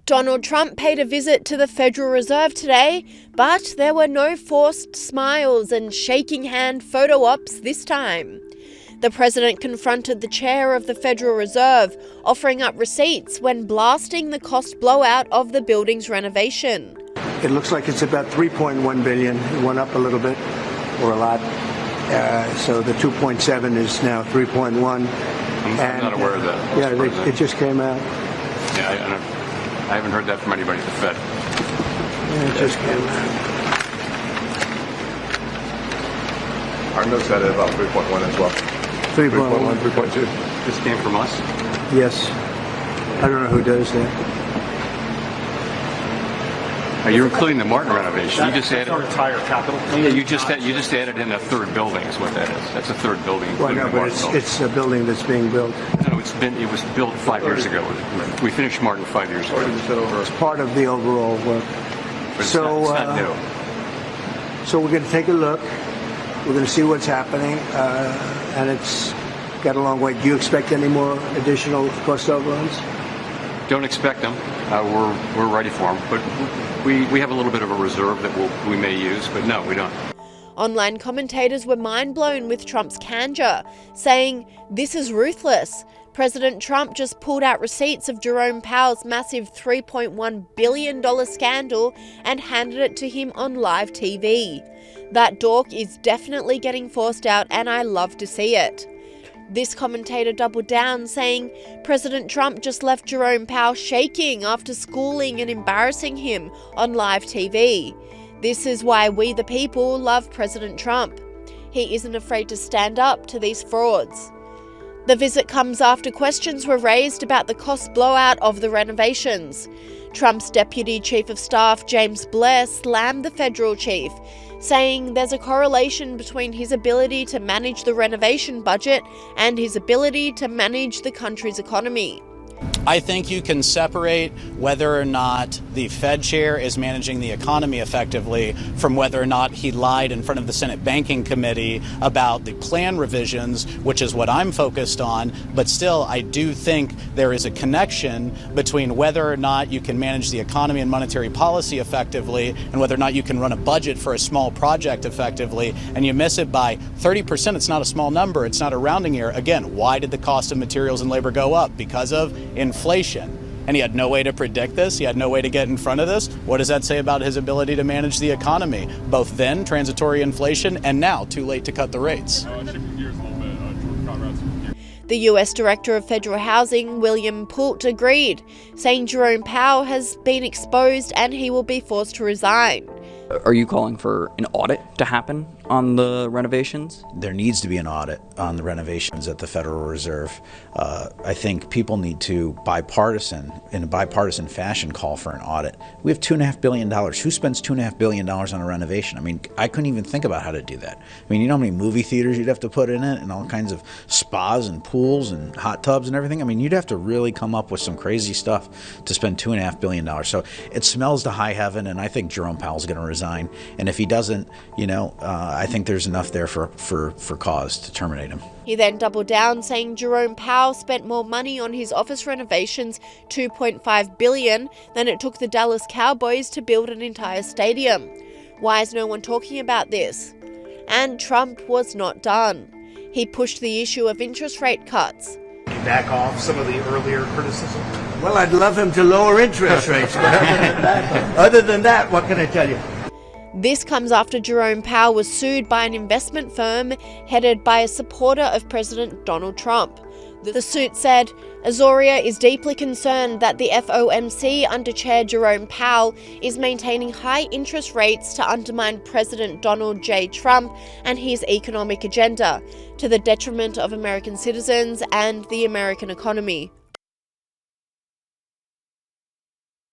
Donald Trump paid a visit to the Federal Reserve today, but there were no forced smiles and shaking hand photo ops this time. The president confronted the chair of the Federal Reserve, offering up receipts when blasting the cost blowout of the building's renovation. It looks like it's about $3.1 billion. It went up a little bit, or a lot. So the 2.7 is now 3.1. I'm not aware of that. Yeah, it just came out. Yeah, I haven't heard that from anybody at the Fed. Yeah, it just came out. Our notes had it about 3.1 as well. 3.1, 3.2. This came from us? Yes. I don't know who does that. You're including the Martin renovation. You just added our entire capital. Yeah, you just added in a third building is what that is. That's a third building. Well, no, but it's a building that's being built. No, it was built 5 years ago. We finished Martin 5 years ago. It's part of the overall work. But it's not new. So we're going to take a look. We're going to see what's happening, and it's got a long way. Do you expect any more additional cost overruns? Don't expect them. We're ready for them, but we have a little bit of a reserve that we may use, but no, we don't. Online commentators were mind-blown with Trump's candor, saying, "This is ruthless. President Trump just pulled out receipts of Jerome Powell's massive $3.1 billion scandal and handed it to him on live TV. That dork is definitely getting forced out, and I love to see it." This commentator doubled down, saying President Trump just left Jerome Powell shaking after schooling and embarrassing him on live TV. This is why we the people love President Trump. He isn't afraid to stand up to these frauds. The visit comes after questions were raised about the cost blowout of the renovations. Trump's Deputy Chief of Staff, James Blair, slammed the federal chief, saying there's a correlation between his ability to manage the renovation budget and his ability to manage the country's economy. I think you can separate whether or not the Fed chair is managing the economy effectively from whether or not he lied in front of the Senate Banking Committee about the plan revisions, which is what I'm focused on. But still, I do think there is a connection between whether or not you can manage the economy and monetary policy effectively and whether or not you can run a budget for a small project effectively. And you miss it by 30%. It's not a small number. It's not a rounding error. Again, why did the cost of materials and labor go up? Because of inflation. And he had no way to predict this. He had no way to get in front of this. What does that say about his ability to manage the economy? Both then, transitory inflation, and now, too late to cut the rates. The US Director of Federal Housing, William Poult, agreed, saying Jerome Powell has been exposed and he will be forced to resign. Are you calling for an audit to happen on the renovations? There needs to be an audit on the renovations at the Federal Reserve. I think people need to in a bipartisan fashion, call for an audit. We have $2.5 billion. Who spends $2.5 billion on a renovation? I mean, I couldn't even think about how to do that. I mean, you know how many movie theaters you'd have to put in it and all kinds of spas and pools and hot tubs and everything? I mean, you'd have to really come up with some crazy stuff to spend $2.5 billion. So it smells to high heaven, and I think Jerome Powell's going to resign. And if he doesn't, I think there's enough there for cause to terminate him. He then doubled down, saying Jerome Powell spent more money on his office renovations, $2.5 billion, than it took the Dallas Cowboys to build an entire stadium. Why is no one talking about this? And Trump was not done. He pushed the issue of interest rate cuts. Back off some of the earlier criticism? Well, I'd love him to lower interest rates, but other than that, what can I tell you? This comes after Jerome Powell was sued by an investment firm headed by a supporter of President Donald Trump. The suit said, Azoria is deeply concerned that the FOMC under Chair Jerome Powell is maintaining high interest rates to undermine President Donald J. Trump and his economic agenda, to the detriment of American citizens and the American economy.